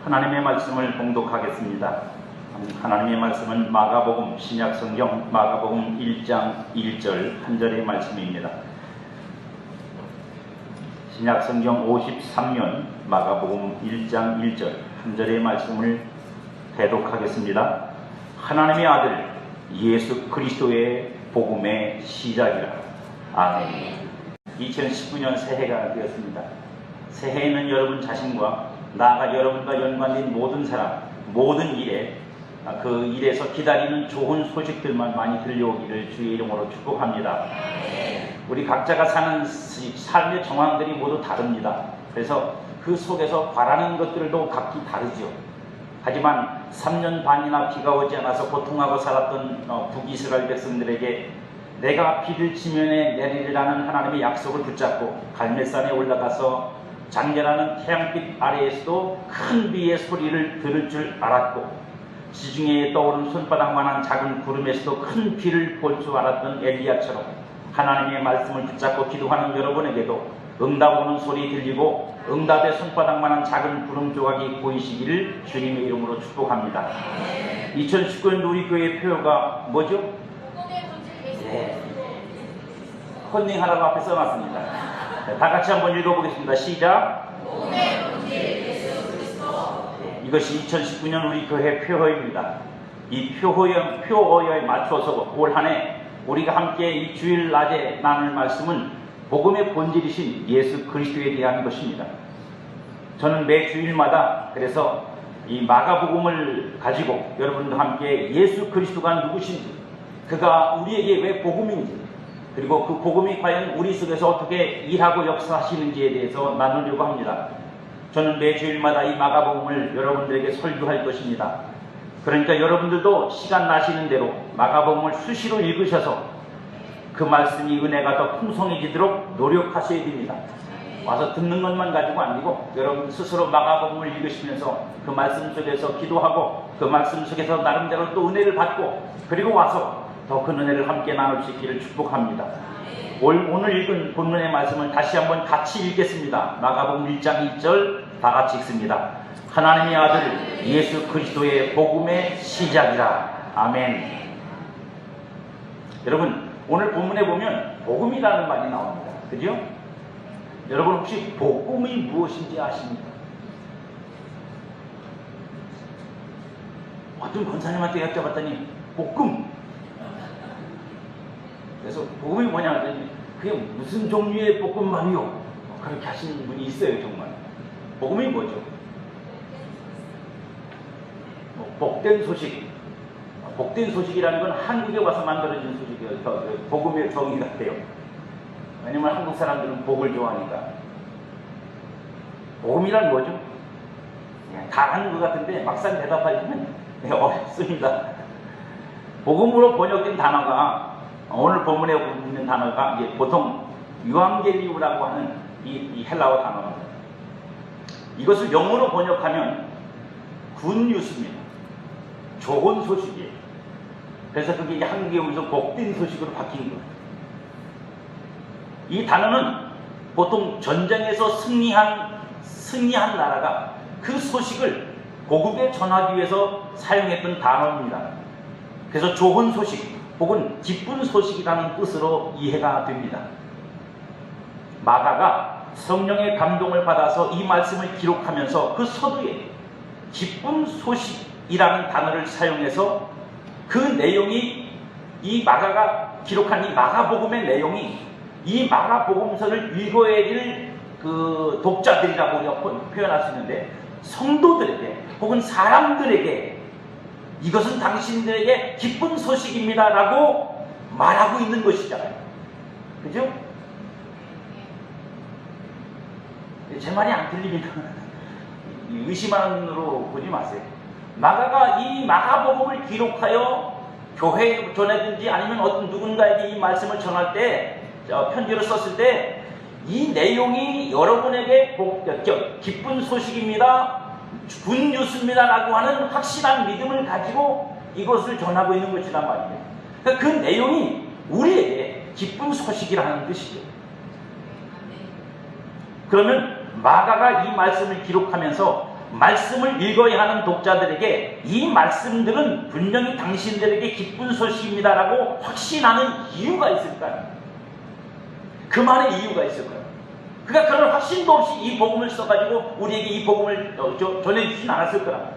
하나님의 말씀을 봉독하겠습니다. 하나님의 말씀은 마가복음 신약성경 마가복음 1장 1절 한 절의 말씀입니다. 신약성경 53년 마가복음 1장 1절 한 절의 말씀을 대독하겠습니다. 하나님의 아들 예수 그리스도의 복음의 시작이라. 아멘. 2019년 새해가 되었습니다. 새해에는 여러분 자신과 나아가 여러분과 연관된 모든 사람, 모든 일에 그 일에서 기다리는 좋은 소식들만 많이 들려오기를 주의 이름으로 축복합니다. 우리 각자가 사는 삶의 정황들이 모두 다릅니다. 그래서 그 속에서 바라는 것들도 각기 다르죠. 하지만 3년 반이나 비가 오지 않아서 고통하고 살았던 북이스라엘 백성들에게 내가 비를 지면에 내리리라는 하나님의 약속을 붙잡고 갈멜산에 올라가서 장렬하는 태양빛 아래에서도 큰 비의 소리를 들을 줄 알았고 지중해에 떠오른 손바닥만한 작은 구름에서도 큰 비를 볼 줄 알았던 엘리야처럼 하나님의 말씀을 붙잡고 기도하는 여러분에게도 응답 오는 소리 들리고 응답의 손바닥만한 작은 구름 조각이 보이시기를 주님의 이름으로 축복합니다. 2019년 우리 교회의 표어가 뭐죠? 네. 컨닝하라고 앞에 써놨습니다. 다 같이 한번 읽어보겠습니다. 시작. 이것이 2019년 우리 교회 표어입니다. 이 표어에 맞춰서 올 한 해 우리가 함께 이 주일 낮에 나눌 말씀은 복음의 본질이신 예수 그리스도에 대한 것입니다. 저는 매 주일마다 그래서 이 마가복음을 가지고 여러분과 함께 예수 그리스도가 누구신지, 그가 우리에게 왜 복음인지, 그리고 그 복음이 과연 우리 속에서 어떻게 일하고 역사하시는지에 대해서 나누려고 합니다. 저는 매 주일마다 이 마가복음을 여러분들에게 설교할 것입니다. 그러니까 여러분들도 시간 나시는 대로 마가복음을 수시로 읽으셔서 그 말씀이 은혜가 더 풍성해지도록 노력하셔야 됩니다. 와서 듣는 것만 가지고 아니고 여러분 스스로 마가복음을 읽으시면서 그 말씀 속에서 기도하고 그 말씀 속에서 나름대로 또 은혜를 받고 그리고 와서 더 큰 은혜를 함께 나눌 수 있기를 축복합니다. 오늘 읽은 본문의 말씀을 다시 한번 같이 읽겠습니다. 마가복음 1장 1절 다 같이 읽습니다. 하나님의 아들 예수 그리스도의 복음의 시작이라. 아멘. 여러분 오늘 본문에 보면 복음이라는 말이 나옵니다. 그죠? 여러분 혹시 복음이 무엇인지 아십니까? 어떤 권사님한테 여쭤봤더니 복음. 그래서 복음이 뭐냐 하더니 그게 무슨 종류의 볶음밥이요? 그렇게 하시는 분이 있어요. 정말 복음이 뭐죠? 복된 소식. 복된 소식이라는 건 한국에 와서 만들어진 소식이에요. 복음의 정의 같아요. 왜냐면 한국 사람들은 복을 좋아하니까. 복음이란 뭐죠? 다 아는 것 같은데 막상 대답하시면 어렵습니다. 복음으로 번역된 단어가 오늘 본문에 있는 단어가 이제 보통 유앙겔리우라고 하는 이 헬라어 단어입니다. 이것을 영어로 번역하면 굿뉴스입니다. 좋은 소식이에요. 그래서 그게 한국에 오면서 복된 소식으로 바뀐 거예요. 이 단어는 보통 전쟁에서 승리한 나라가 그 소식을 고국에 전하기 위해서 사용했던 단어입니다. 그래서 좋은 소식 혹은 기쁜 소식이라는 뜻으로 이해가 됩니다. 마가가 성령의 감동을 받아서 이 말씀을 기록하면서 그 서두에 기쁜 소식이라는 단어를 사용해서 그 내용이 이 마가가 기록한 이 마가복음의 내용이 이 마가복음서를 읽어야 될 그 독자들이라고 우리가 표현할 수 있는데 성도들에게 혹은 사람들에게 이것은 당신들에게 기쁜 소식입니다 라고 말하고 있는 것이잖아요. 그죠? 제 말이 안 틀립니다. 의심만으로 보지 마세요. 마가가 이 마가복음을 기록하여 교회에 전하든지 아니면 어떤 누군가에게 이 말씀을 전할 때 편지를 썼을 때 이 내용이 여러분에게 기쁜 소식입니다, 굿뉴스입니다 라고 하는 확실한 믿음을 가지고 이것을 전하고 있는 것이란 말이에요. 그러니까 그 내용이 우리에게 기쁜 소식이라는 뜻이죠. 그러면 마가가 이 말씀을 기록하면서 말씀을 읽어야 하는 독자들에게 이 말씀들은 분명히 당신들에게 기쁜 소식입니다라고 확신하는 이유가 있을까요? 그 말에 이유가 있을까요? 그러니까 그런 확신도 없이 이 복음을 써가지고 우리에게 이 복음을 전해주진 않았을 거라.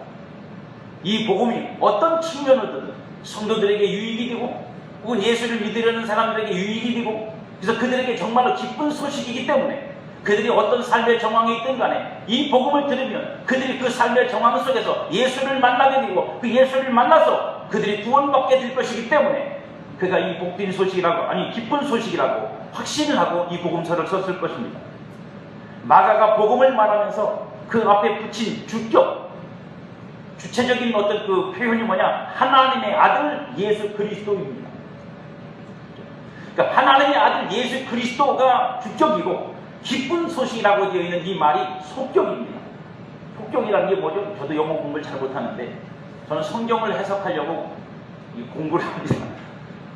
이 복음이 어떤 측면으로든 성도들에게 유익이 되고 혹은 예수를 믿으려는 사람들에게 유익이 되고 그래서 그들에게 정말로 기쁜 소식이기 때문에 그들이 어떤 삶의 정황에 있든 간에 이 복음을 들으면 그들이 그 삶의 정황 속에서 예수를 만나게 되고 그 예수를 만나서 그들이 구원받게 될 것이기 때문에 그가 이 복된 소식이라고 기쁜 소식이라고 확신을 하고 이 복음서를 썼을 것입니다. 마가가 복음을 말하면서 그 앞에 붙인 주체적인 어떤 그 표현이 뭐냐? 하나님의 아들 예수 그리스도입니다. 그러니까 하나님의 아들 예수 그리스도가 주격이고 기쁜 소식이라고 되어 있는 이 말이 속격입니다. 속격이라는 게 뭐죠? 저도 영어 공부를 잘 못하는데 저는 성경을 해석하려고 공부를 합니다.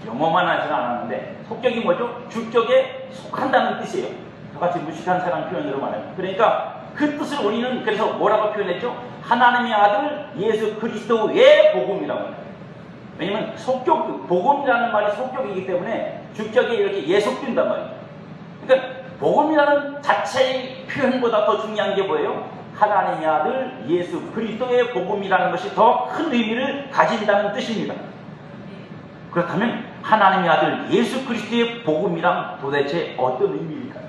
영어만 하지는 않았는데 속격이 뭐죠? 주격에 속한다는 뜻이에요. 저같이 무식한 사람 표현으로 말하면. 그러니까 그 뜻을 우리는 그래서 뭐라고 표현했죠? 하나님의 아들 예수 그리스도의 복음이라고 해요. 왜냐면 복음이라는 말이 속격이기 때문에 주격에 이렇게 예속된단 말이에요. 그러니까 복음이라는 자체의 표현보다 더 중요한 게 뭐예요? 하나님의 아들 예수 그리스도의 복음이라는 것이 더 큰 의미를 가진다는 뜻입니다. 그렇다면 하나님의 아들 예수 그리스도의 복음이란 도대체 어떤 의미일까요?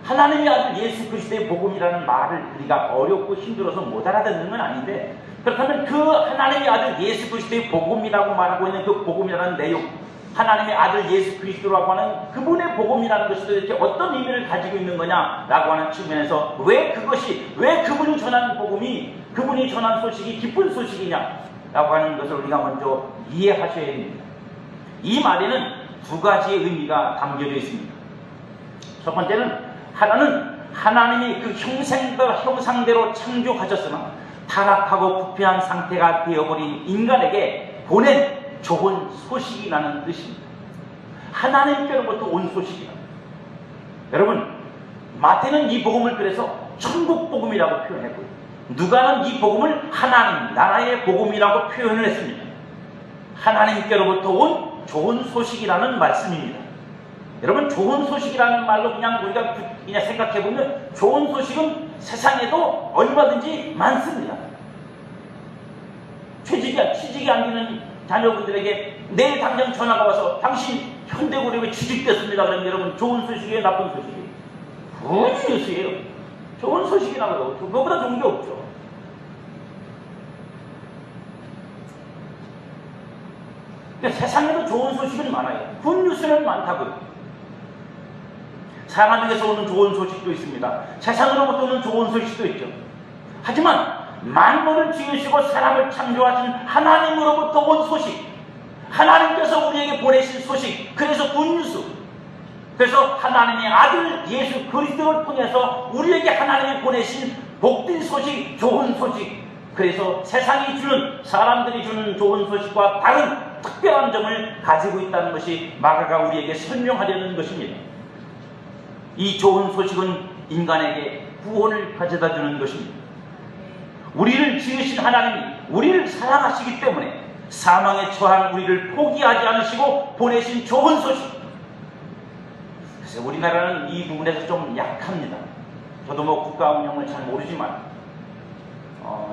하나님의 아들 예수 그리스도의 복음이라는 말을 우리가 어렵고 힘들어서 못 알아듣는 건 아닌데 그렇다면 그 하나님의 아들 예수 그리스도의 복음이라고 말하고 있는 그 복음이라는 내용 하나님의 아들 예수 그리스도라고 하는 그분의 복음이라는 것이 도대체 어떤 의미를 가지고 있는 거냐라고 하는 측면에서 왜 그분이 전하는 복음이 그분이 전한 소식이 기쁜 소식이냐라고 하는 것을 우리가 먼저 이해하셔야 됩니다. 이 말에는 두 가지의 의미가 담겨져 있습니다. 첫 번째는 하나는 하나님이 그 형상대로 창조하셨으나 타락하고 부패한 상태가 되어버린 인간에게 보낸 좋은 소식이라는 뜻입니다. 하나님께로부터 온 소식이다. 여러분, 마태는 이 복음을 그래서 천국 복음이라고 표현했고요. 누가는 이 복음을 하나님 나라의 복음이라고 표현을 했습니다. 하나님께로부터 온 좋은 소식이라는 말씀입니다. 여러분, 좋은 소식이라는 말로 우리가 그냥 생각해보면 좋은 소식은 세상에도 얼마든지 많습니다. 취직이 안 되는 자녀분들에게 내일 당장 전화가 와서 당신 현대그룹에 취직됐습니다. 그러면 여러분 좋은 소식이에요? 나쁜 소식이에요? 굿 뉴스예요. 좋은 소식이라고 그거보다 좋은 게 없죠. 그러니까 세상에도 좋은 소식은 많아요. 굿 뉴스는 많다고요. 사람에게서 오는 좋은 소식도 있습니다. 세상으로부터 오는 좋은 소식도 있죠. 하지만 만물을 지으시고 사람을 창조하신 하나님으로부터 온 소식, 하나님께서 우리에게 보내신 소식, 그래서 굿뉴스, 그래서 하나님의 아들 예수 그리스도를 통해서 우리에게 하나님이 보내신 복된 소식, 좋은 소식, 그래서 세상이 주는, 사람들이 주는 좋은 소식과 다른 특별한 점을 가지고 있다는 것이 마가가 우리에게 설명하려는 것입니다. 이 좋은 소식은 인간에게 구원을 가져다 주는 것입니다. 우리를 지으신 하나님이 우리를 사랑하시기 때문에 사망에 처한 우리를 포기하지 않으시고 보내신 좋은 소식. 그래서 우리나라는 이 부분에서 좀 약합니다. 저도 국가 운영을 잘 모르지만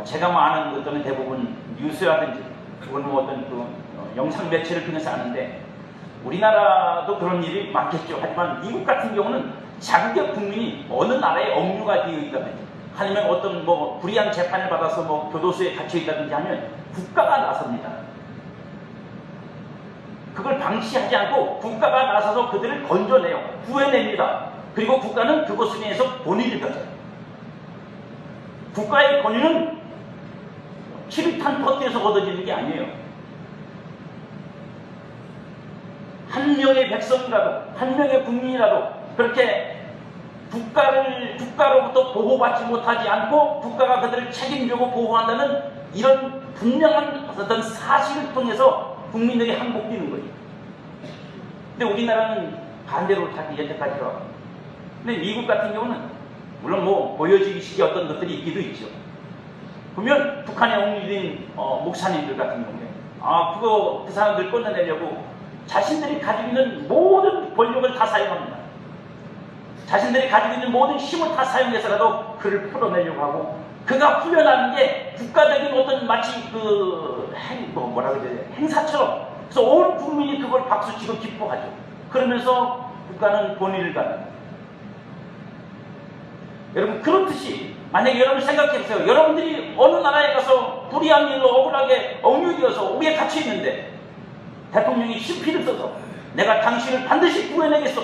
제가 아는 것들은 대부분 뉴스라든지 혹은 어떤 영상 매체를 통해서 아는데 우리나라도 그런 일이 많겠죠. 하지만 미국 같은 경우는 자국의 국민이 어느 나라에 억류가 되어 있다든지 아니면 어떤 불이한 재판을 받아서 교도소에 갇혀 있다든지 하면 국가가 나섭니다. 그걸 방치하지 않고 국가가 나서서 그들을 건져내요. 구해냅니다. 그리고 국가는 그것에 대해서 본인을 가져요. 국가의 권위는 치리탄 터트에서 얻어지는 게 아니에요. 한 명의 백성이라도, 한 명의 국민이라도 그렇게 국가로부터 보호받지 못하지 않고 국가가 그들을 책임지고 보호한다는 이런 분명한 어떤 사실을 통해서 국민들이 항복되는 거예요. 근데 우리나라는 반대로 여태까지 들어가요. 근데 미국 같은 경우는 물론 보여지기식의 어떤 것들이 있기도 있죠. 보면 북한에 옹립인 목사님들 같은 경우에 그 사람들 꺼내내려고 자신들이 가지고 있는 모든 권력을 다 사용합니다. 자신들이 가지고 있는 모든 힘을 다 사용해서라도 그를 풀어내려고 하고, 그가 풀려나는 게 국가적인 어떤 마치 행사처럼, 그래서 온 국민이 그걸 박수치고 기뻐하죠. 그러면서 국가는 본의를 갖는. 여러분, 그렇듯이 만약에 여러분 생각해보세요. 여러분들이 어느 나라에 가서 불의한 일로 억울하게 억류되어서 옥에 갇혀 있는데 대통령이 신피를 써서 내가 당신을 반드시 구해내겠어,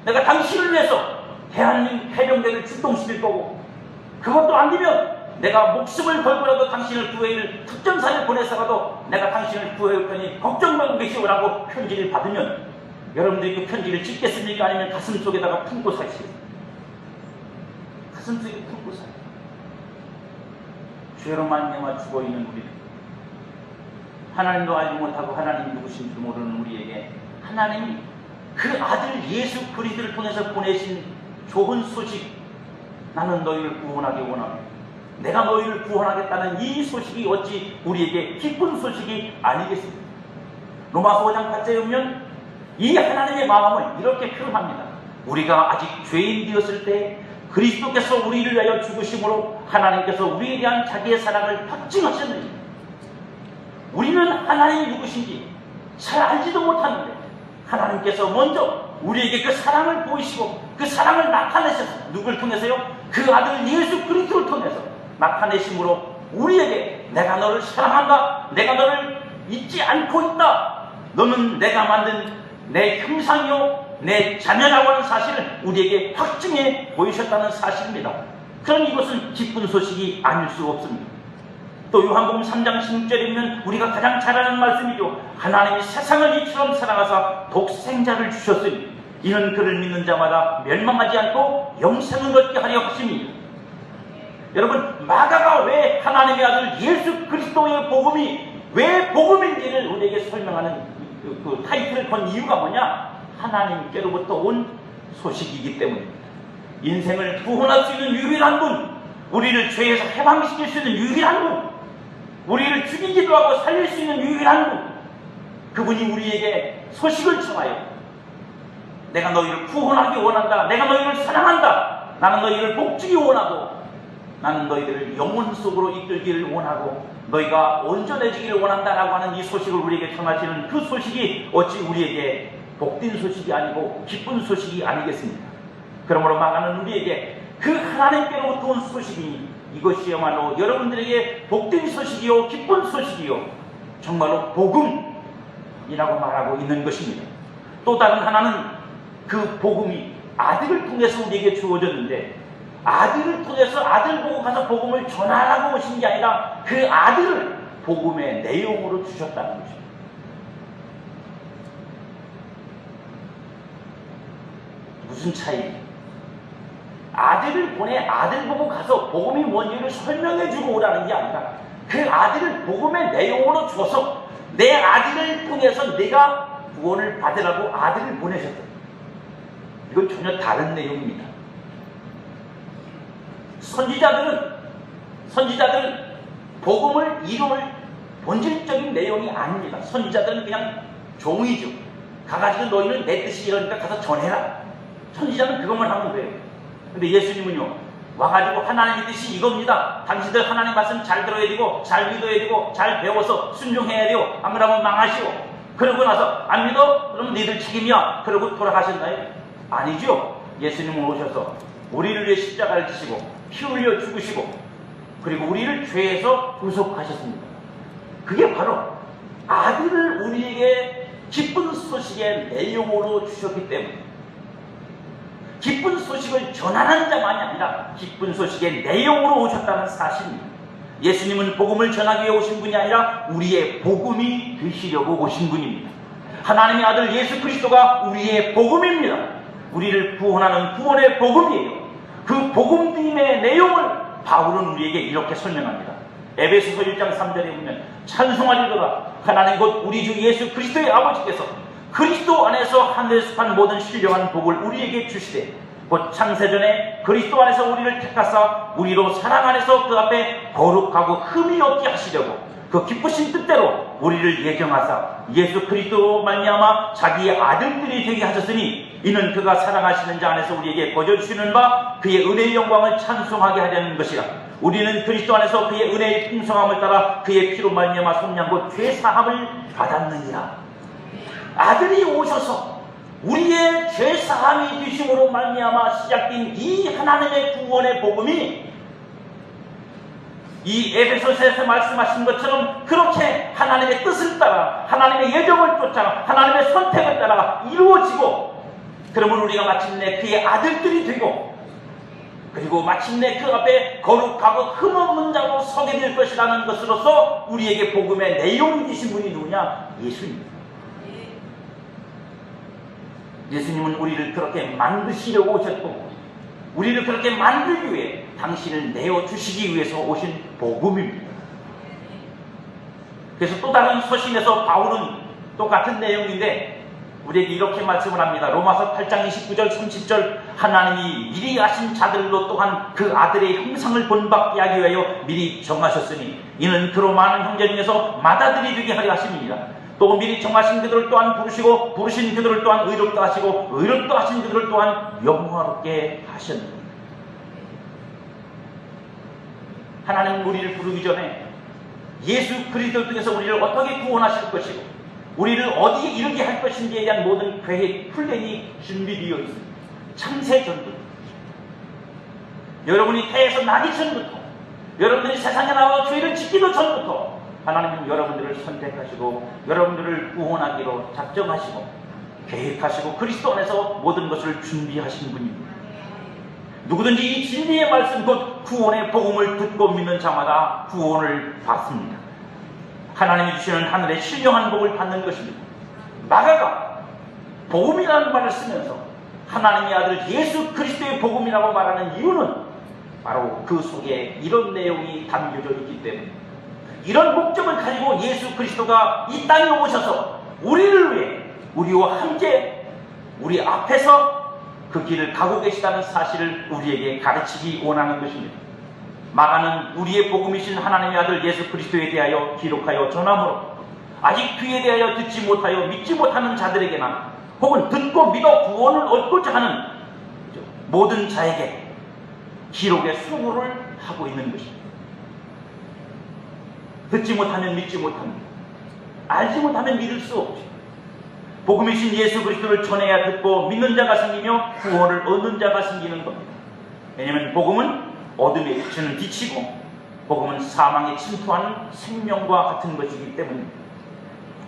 내가 당신을 위해서 대한민국 해병대를 출동시킬 거고, 그것도 안 되면 내가 목숨을 걸고라도 당신을 구해낼 특전사를 보내서라도 내가 당신을 구해올 테니 걱정 말고 계시오라고 편지를 받으면 여러분들이 그 편지를 찍겠습니까? 아니면 가슴 속에다가 품고 사시겠습니까? 가슴 속에 품고 살아요. 죄로 말미암아 죽어있는 우리들, 하나님도 알지 못하고 하나님이 누구신지도 모르는 우리에게 하나님이 그 아들 예수 그리스도를 통해서 보내신 좋은 소식, 나는 너희를 구원하기 원하며 내가 너희를 구원하겠다는 이 소식이 어찌 우리에게 기쁜 소식이 아니겠습니까? 로마서 5장 8절에 보면 이 하나님의 마음을 이렇게 표현합니다. 우리가 아직 죄인 되었을 때 그리스도께서 우리를 위하여 죽으심으로 하나님께서 우리에 대한 자기의 사랑을 확증하셨느니, 우리는 하나님이 누구신지 잘 알지도 못하는데 하나님께서 먼저 우리에게 그 사랑을 보이시고 그 사랑을 나타내셔서, 누굴 통해서요? 그 아들 예수 그리스도를 통해서 나타내심으로 우리에게 내가 너를 사랑한다, 내가 너를 잊지 않고 있다, 너는 내가 만든 내 형상이요 내 자녀라고 하는 사실을 우리에게 확증해 보이셨다는 사실입니다. 그러니 이것은 기쁜 소식이 아닐 수 없습니다. 또 요한복음 3장 16절에 보면 우리가 가장 잘 아는 말씀이죠. 하나님이 세상을 이처럼 사랑하사 독생자를 주셨으니 이는 그를 믿는 자마다 멸망하지 않고 영생을 얻게 하려 하심이니. 여러분, 마가가 왜 하나님의 아들 예수 그리스도의 복음이 왜 복음인지를 우리에게 설명하는 그 타이틀을 건 이유가 뭐냐? 하나님께로부터 온 소식이기 때문입니다. 인생을 구원할 수 있는 유일한 분, 우리를 죄에서 해방시킬 수 있는 유일한 분, 우리를 죽이기도 하고 살릴 수 있는 유일한 분, 그분이 우리에게 소식을 전하여 내가 너희를 구원하기 원한다, 내가 너희를 사랑한다, 나는 너희를 복주기 원하고 나는 너희들을 영혼 속으로 이끌기를 원하고 너희가 온전해지기를 원한다라고 하는 이 소식을 우리에게 전하시는 그 소식이 어찌 우리에게 복된 소식이 아니고 기쁜 소식이 아니겠습니까? 그러므로 마가는 우리에게 그 하나님께로부터 온 소식이 이것이야말로 여러분들에게 복된 소식이요 기쁜 소식이요 정말로 복음이라고 말하고 있는 것입니다. 또 다른 하나는 그 복음이 아들을 통해서 우리에게 주어졌는데, 아들을 통해서 아들 보고 가서 복음을 전하라고 오신 게 아니라 그 아들을 복음의 내용으로 주셨다는 것입니다. 무슨 차이? 아들을 보내 아들 보고 가서 복음이 뭔지를 설명해 주고 오라는 게 아니라 그 아들을 복음의 내용으로 줘서 내 아들을 통해서 내가 구원을 받으라고 아들을 보내셨다. 이건 전혀 다른 내용입니다. 선지자들은 복음을 이룰 본질적인 내용이 아닙니다. 선지자들은 그냥 종이죠. 가가지고 너희는 내 뜻이 이러니까 가서 전해라. 선지자는 그것만 하면 돼요. 근데 예수님은요, 와가지고 하나님의 뜻이 이겁니다. 당신들 하나님 말씀 잘 들어야 되고 잘 믿어야 되고 잘 배워서 순종해야 돼요. 안 그러면 망하시오. 그러고 나서 안 믿어? 그럼 니들 책임이야. 그러고 돌아가셨나요? 아니죠. 예수님은 오셔서 우리를 위해 십자가를 지시고 피 흘려 죽으시고 그리고 우리를 죄에서 구속하셨습니다. 그게 바로 아들을 우리에게 기쁜 소식의 내용으로 주셨기 때문에, 기쁜 소식을 전하는 자만이 아니라 기쁜 소식의 내용으로 오셨다는 사실입니다. 예수님은 복음을 전하기 위해 오신 분이 아니라 우리의 복음이 되시려고 오신 분입니다. 하나님의 아들 예수 그리스도가 우리의 복음입니다. 우리를 구원하는 구원의 복음이에요. 그 복음의 내용을 바울은 우리에게 이렇게 설명합니다. 에베소서 1장 3절에 보면 찬송하리로다 하나님 곧 우리 주 예수 그리스도의 아버지께서 그리스도 안에서 하늘에 속한 모든 신령한 복을 우리에게 주시되 곧 창세전에 그리스도 안에서 우리를 택하사 우리로 사랑 안에서 그 앞에 거룩하고 흠이 없게 하시려고 그 기쁘신 뜻대로 우리를 예정하사 예수 그리스도로 말미암아 자기의 아들들이 되게 하셨으니 이는 그가 사랑하시는 자 안에서 우리에게 거저주시는 바 그의 은혜의 영광을 찬송하게 하려는 것이라. 우리는 그리스도 안에서 그의 은혜의 풍성함을 따라 그의 피로 말미암아 속량곧 죄사함을 받았느니라. 아들이 오셔서 우리의 죄사함이 되심으로 말미암아 시작된 이 하나님의 구원의 복음이 이 에베소서에서 말씀하신 것처럼 그렇게 하나님의 뜻을 따라 하나님의 예정을 쫓아 하나님의 선택을 따라 이루어지고, 그러면 우리가 마침내 그의 아들들이 되고 그리고 마침내 그 앞에 거룩하고 흠없는 자로 서게 될 것이라는 것으로서 우리에게 복음의 내용이 되신 분이 누구냐? 예수님. 예수님은 우리를 그렇게 만드시려고 오셨고 우리를 그렇게 만들기 위해 당신을 내어주시기 위해서 오신 복음입니다. 그래서 또 다른 서신에서 바울은 똑같은 내용인데 우리에게 이렇게 말씀을 합니다. 로마서 8장 29절 30절 하나님이 미리 아신 자들로 또한 그 아들의 형상을 본받게 하기 위하여 미리 정하셨으니 이는 그로 많은 형제 중에서 맏아들이 되게 하려 하심이니라. 또 미리 정하신 그들을 또한 부르시고 부르신 그들을 또한 의롭다 하시고 의롭다 하신 그들을 또한 영화롭게 하셨느니라. 하나님은 우리를 부르기 전에 예수 그리스도 통해서 우리를 어떻게 구원하실 것이고 우리를 어디에 이르게 할 것인지에 대한 모든 계획, 플랜이 준비되어 있습니다. 창세 전부터, 여러분이 태에서 나기 전부터, 여러분들이 세상에 나와 죄를 짓기도 전부터 하나님은 여러분들을 선택하시고 여러분들을 구원하기로 작정하시고 계획하시고 그리스도 안에서 모든 것을 준비하신 분입니다. 누구든지 이 진리의 말씀 곧 구원의 복음을 듣고 믿는 자마다 구원을 받습니다. 하나님이 주시는 하늘의 신령한 복을 받는 것입니다. 마가가 복음이라는 말을 쓰면서 하나님의 아들 예수 그리스도의 복음이라고 말하는 이유는 바로 그 속에 이런 내용이 담겨져 있기 때문입니다. 이런 목적을 가지고 예수 그리스도가 이 땅에 오셔서 우리를 위해 우리와 함께 우리 앞에서 그 길을 가고 계시다는 사실을 우리에게 가르치기 원하는 것입니다. 마가는 우리의 복음이신 하나님의 아들 예수 그리스도에 대하여 기록하여 전함으로 아직 그에 대하여 듣지 못하여 믿지 못하는 자들에게나 혹은 듣고 믿어 구원을 얻고자 하는 모든 자에게 기록의 수고를 하고 있는 것입니다. 듣지 못하면 믿지 못합니다. 알지 못하면 믿을 수 없죠. 복음이신 예수 그리스도를 전해야 듣고 믿는 자가 생기며 구원을 얻는 자가 생기는 겁니다. 왜냐하면 복음은 어둠에 비추는 빛이고 복음은 사망에 침투하는 생명과 같은 것이기 때문입니다.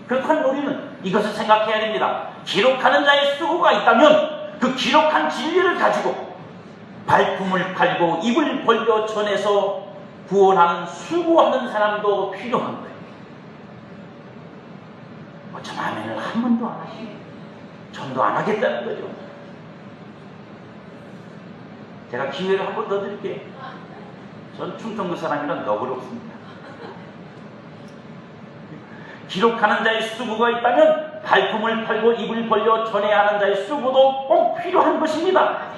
그렇다면 우리는 이것을 생각해야 됩니다. 기록하는 자의 수고가 있다면 그 기록한 진리를 가지고 발품을 팔고 입을 벌려 전해서 구원하는 수고하는 사람도 필요한 거예요. 저 아멘을 한 번도 안 하시고 전도 안 하겠다는 거죠. 제가 기회를 한 번 더 드릴게요. 전 충청도 사람이라 너그럽습니다. 기록하는 자의 수고가 있다면 발품을 팔고 입을 벌려 전해야 하는 자의 수고도 꼭 필요한 것입니다.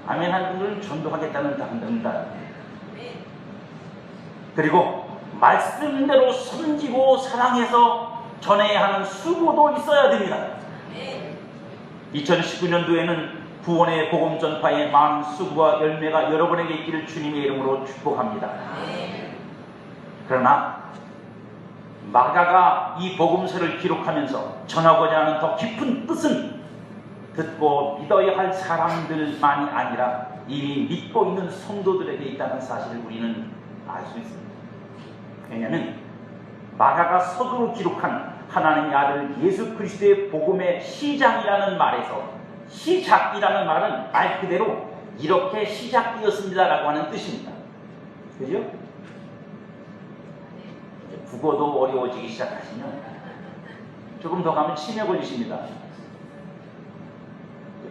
아멘 한 분들은 전도하겠다는 당당다. 그리고 말씀대로 섬기고 사랑해서 전해야 하는 수고도 있어야 됩니다. 2019년도에는 구원의 복음 전파의 많은 수고와 열매가 여러분에게 있기를 주님의 이름으로 축복합니다. 그러나 마가가 이 복음서를 기록하면서 전하고자 하는 더 깊은 뜻은 듣고 믿어야 할 사람들만이 아니라 이미 믿고 있는 성도들에게 있다는 사실을 우리는 알 수 있습니다. 왜냐하면 마가가 서두로 기록한 하나님의 아들 예수 그리스도의 복음의 시작이라는 말에서 시작이라는 말은 말 그대로 이렇게 시작되었습니다라고 하는 뜻입니다. 그죠? 국어도 어려워지기 시작하시면 조금 더 가면 치매 걸리십니다.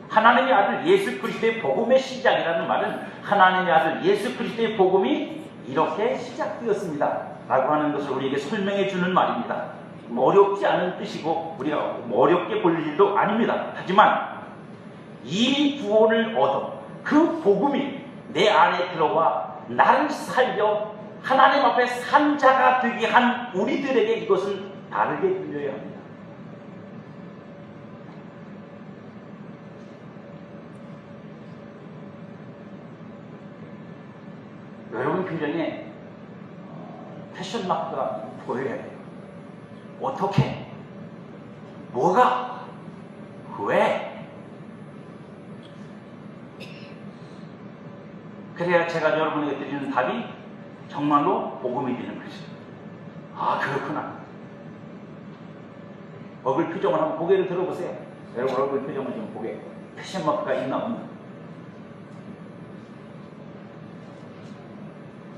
하나님의 아들 예수 그리스도의 복음의 시작이라는 말은 하나님의 아들 예수 그리스도의 복음이 이렇게 시작되었습니다 라고 하는 것을 우리에게 설명해 주는 말입니다. 어렵지 않은 뜻이고 우리가 어렵게 볼 일도 아닙니다. 하지만 이미 구원을 얻어 그 복음이 내 안에 들어와 나를 살려 하나님 앞에 산 자가 되게 한 우리들에게 이것은 다르게 들려야 합니다. 여러분 교정에 패션 마크가 보여야 돼요. 어떻게? 뭐가? 왜? 그래야 제가 여러분에게 드리는 답이 정말로 복음이 되는 것이죠. 아, 그렇구나. 얼굴 표정을 한번 고개를 들어보세요. 여러분 얼굴 표정을 좀 보게. 패션 마크가 있나 없나?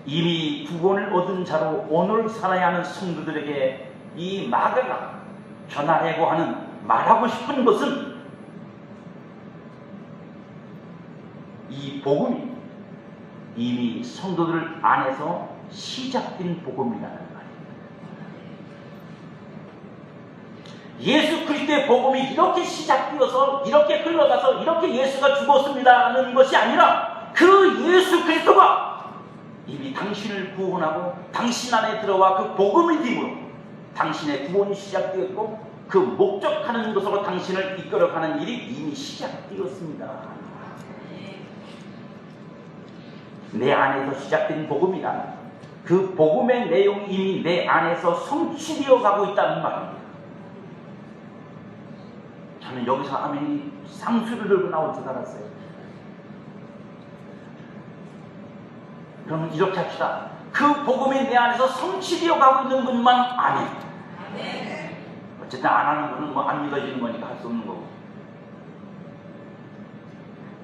이미 구원을 얻은 자로 오늘 살아야 하는 성도들에게 이 마가가 전하려고 하는, 말하고 싶은 것은 이 복음이 이미 성도들 안에서 시작된 복음이라는 말입니다. 예수 그리스도의 복음이 이렇게 시작되어서 이렇게 흘러가서 이렇게 예수가 죽었습니다는 것이 아니라 그 예수 그리스도가 이미 당신을 구원하고 당신 안에 들어와 그 복음이 됨으로 당신의 구원이 시작되었고 그 목적하는 것으로 당신을 이끌어가는 일이 이미 시작되었습니다. 내 안에서 시작된 복음이란 그 복음의 내용이 이미 내 안에서 성취되어 가고 있다는 말입니다. 저는 여기서 아멘이 상수를 들고 나올 줄 알았어요. 그러면 이렇게 합시다. 그 복음이 내 안에서 성취되어 가고 있는 것만 아멘. 어쨌든 안 하는 거는 뭐 안 믿어지는 거니까 할 수 없는 거고.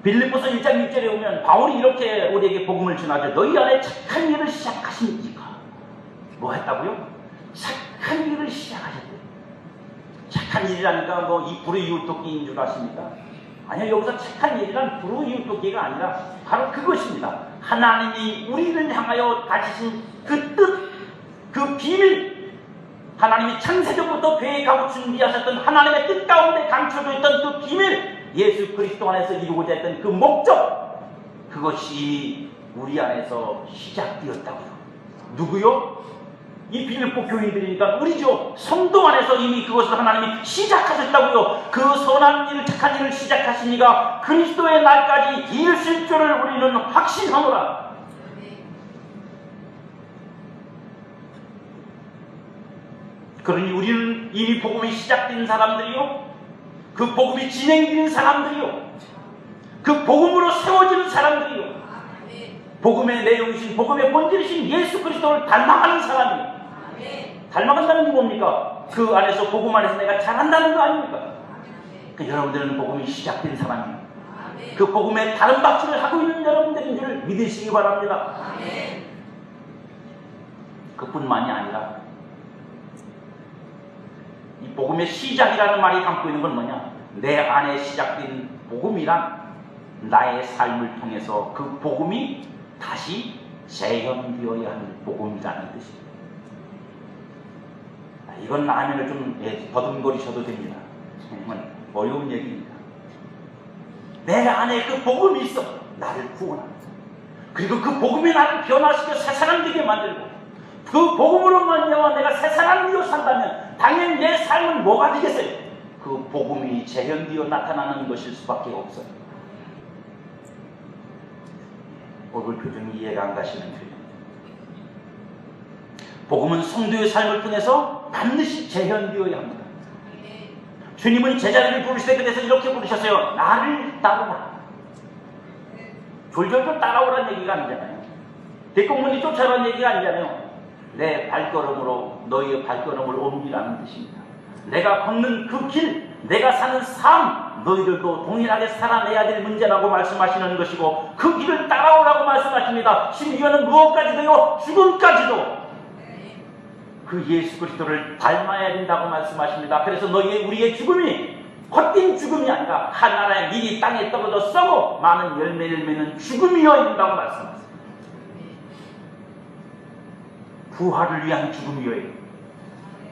빌립보서 1장 6절에 오면 바울이 이렇게 우리에게 복음을 전하죠. 너희 안에 착한 일을 시작하십니까? 뭐 했다고요? 착한 일을 시작하셨대요. 착한 일이라니까 뭐 이 불의유토끼인 줄 아십니까? 아니요, 여기서 착한 일이란 불의유토끼가 아니라 바로 그것입니다. 하나님이 우리를 향하여 가지신 그 뜻, 그 비밀, 하나님이 창세전부터 계획하고 준비하셨던 하나님의 뜻 가운데 감춰져 있던 그 비밀, 예수 그리스도 안에서 이루고자 했던 그 목적, 그것이 우리 안에서 시작되었다고요. 누구요? 이 빌립보 교인들이니까 우리죠. 성도 안에서 이미 그것을 하나님이 시작하셨다고요. 그 선한 일, 착한 일을 시작하시니까 그리스도의 날까지 이르실 줄을 우리는 확신하노라. 그러니 우리는 이미 복음이 시작된 사람들이요, 그 복음이 진행되는 사람들이요, 그 복음으로 세워지는 사람들이요, 복음의 내용이신, 복음의 본질이신 예수 그리스도를 닮아가는 사람이요. 닮아간다는 게 뭡니까? 그 안에서, 복음 안에서 내가 잘한다는 거 아닙니까? 여러분들은 복음이 시작된 사람이에요. 그 복음에 다른 박수를 하고 있는 여러분들인 줄 믿으시기 바랍니다. 그뿐만이 아니라 이 복음의 시작이라는 말이 담고 있는 건 뭐냐? 내 안에 시작된 복음이란 나의 삶을 통해서 그 복음이 다시 재현되어야 하는 복음이라는 뜻입니다. 이건 아멘을 좀 버둥거리셔도 됩니다. 정말 어려운 얘기입니다. 내 안에 그 복음이 있어 나를 구원합니다. 그리고 그 복음이 나를 변화시켜 새 사람 되게 만들고, 그 복음으로 말미암아 내가 새 사람이요 산다면 당연히 내 삶은 뭐가 되겠어요? 그 복음이 재현되어 나타나는 것일 수밖에 없어요. 얼굴 표정이 이해가 안 가시는 표정. 복음은 성도의 삶을 통해서 반드시 재현되어야 합니다. 주님은 제자들을 부르실 때 그래서 이렇게 부르셨어요. 나를 따르라. 졸졸졸 따라오라는 얘기가 아니잖아요. 뒷공문이 쫓아오라는 얘기가 아니잖아요. 내 발걸음으로 너희의 발걸음을 옮기라는 뜻입니다. 내가 걷는 그 길, 내가 사는 삶, 너희들도 동일하게 살아내야 될 문제라고 말씀하시는 것이고, 그 길을 따라오라고 말씀하십니다. 심지어는 무엇까지도요, 죽음까지도 그 예수 그리스도를 닮아야 된다고 말씀하십니다. 그래서 우리의 죽음이 헛된 죽음이 아니라 하나의 밀이 땅에 떨어져 썩어 많은 열매를 맺는 죽음이어야 된다고 말씀하십니다. 부활을 위한 죽음이어야 됩니다.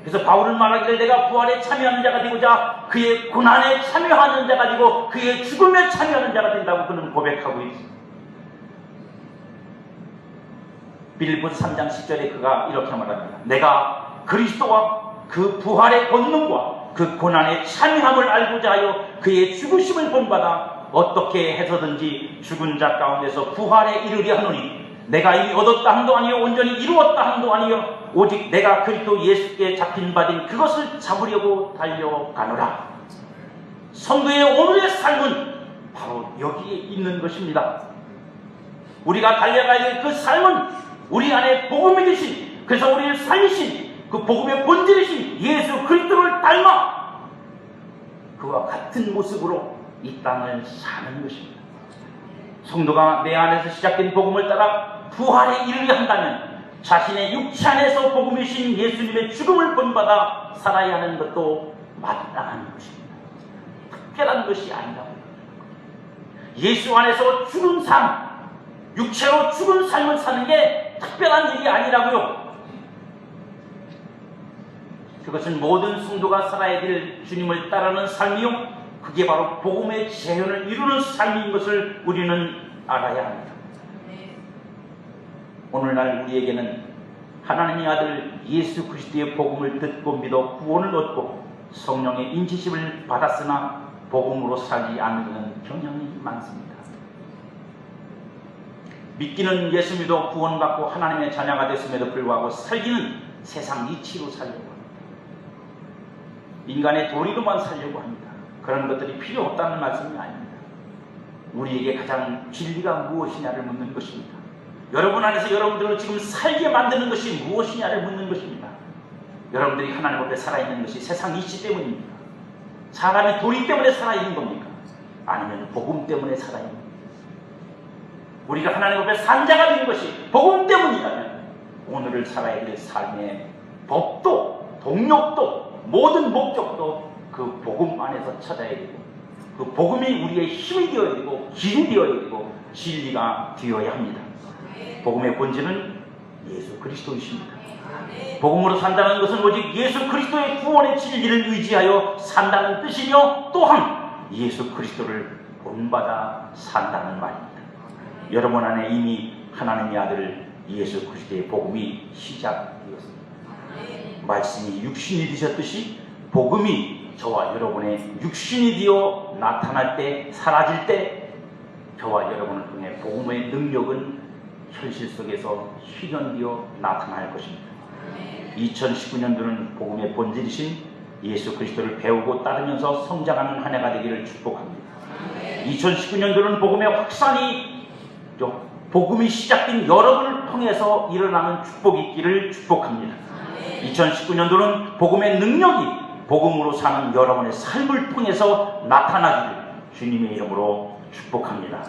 그래서 바울은 말하기를 내가 부활에 참여하는 자가 되고자 그의 고난에 참여하는 자가 되고 그의 죽음에 참여하는 자가 된다고 그는 고백하고 있습니다. 빌립보서 3장 10절에 그가 이렇게 말합니다. 내가 그리스도와 그 부활의 권능과 그 고난에 참여함을 알고자 하여 그의 죽으심을 본받아 어떻게 해서든지 죽은 자 가운데서 부활에 이르려 하노니 내가 이미 얻었다 함도 아니요 온전히 이루었다 함도 아니요 오직 내가 그리스도 예수께 잡힌 바 된 그것을 잡으려고 달려가노라. 성도의 오늘의 삶은 바로 여기에 있는 것입니다. 우리가 달려가야 될 그 삶은 우리 안에 복음이 되신, 그래서 우리를 살리신 그 복음의 본질이신 예수 그리스도를 닮아 그와 같은 모습으로 이 땅을 사는 것입니다. 성도가 내 안에서 시작된 복음을 따라 부활에 이르려 한다면 자신의 육체 안에서 복음이신 예수님의 죽음을 본받아 살아야 하는 것도 마땅한 것입니다. 특별한 것이 아니라고. 예수 안에서 죽은 삶, 육체로 죽은 삶을 사는 게 특별한 일이 아니라고요. 그것은 모든 성도가 살아야 될 주님을 따르는 삶이요, 그게 바로 복음의 재현을 이루는 삶인 것을 우리는 알아야 합니다. 오늘날 우리에게는 하나님의 아들 예수 그리스도의 복음을 듣고 믿어 구원을 얻고 성령의 인치심을 받았으나 복음으로 살지 않는 경향이 많습니다. 믿기는 예수 믿어 구원받고 하나님의 자녀가 됐음에도 불구하고 살기는 세상 이치로 살려고 합니다. 인간의 도리로만 살려고 합니다. 그런 것들이 필요 없다는 말씀이 아닙니다. 우리에게 가장 진리가 무엇이냐를 묻는 것입니다. 여러분 안에서 여러분들을 지금 살게 만드는 것이 무엇이냐를 묻는 것입니다. 여러분들이 하나님 앞에 살아있는 것이 세상 이치 때문입니까? 사람의 도리 때문에 살아있는 겁니까? 아니면 복음 때문에 살아있는 겁니까? 우리가 하나님 앞에 산 자가 된 것이 복음 때문이라면 오늘을 살아야 될 삶의 법도 동력도 모든 목적도 그 복음 안에서 찾아야 되고 그 복음이 우리의 힘이 되어야 되고 길이 되어야 되고 진리가 되어야 합니다. 복음의 본질은 예수 그리스도이십니다. 복음으로 산다는 것은 오직 예수 그리스도의 구원의 진리를 의지하여 산다는 뜻이며 또한 예수 그리스도를 본받아 산다는 말입니다. 여러분 안에 이미 하나님의 아들 예수 그리스도의 복음이 시작되었습니다. 말씀이 육신이 되셨듯이 복음이 저와 여러분의 육신이 되어 나타날 때, 사라질 때 저와 여러분을 통해 복음의 능력은 현실 속에서 실현되어 나타날 것입니다. 2019년도는 복음의 본질이신 예수 그리스도를 배우고 따르면서 성장하는 한 해가 되기를 축복합니다. 2019년도는 복음의 확산이, 복음이 시작된 여러분을 통해서 일어나는 축복이 있기를 축복합니다. 2019년도는 복음의 능력이 복음으로 사는 여러분의 삶을 통해서 나타나기를 주님의 이름으로 축복합니다.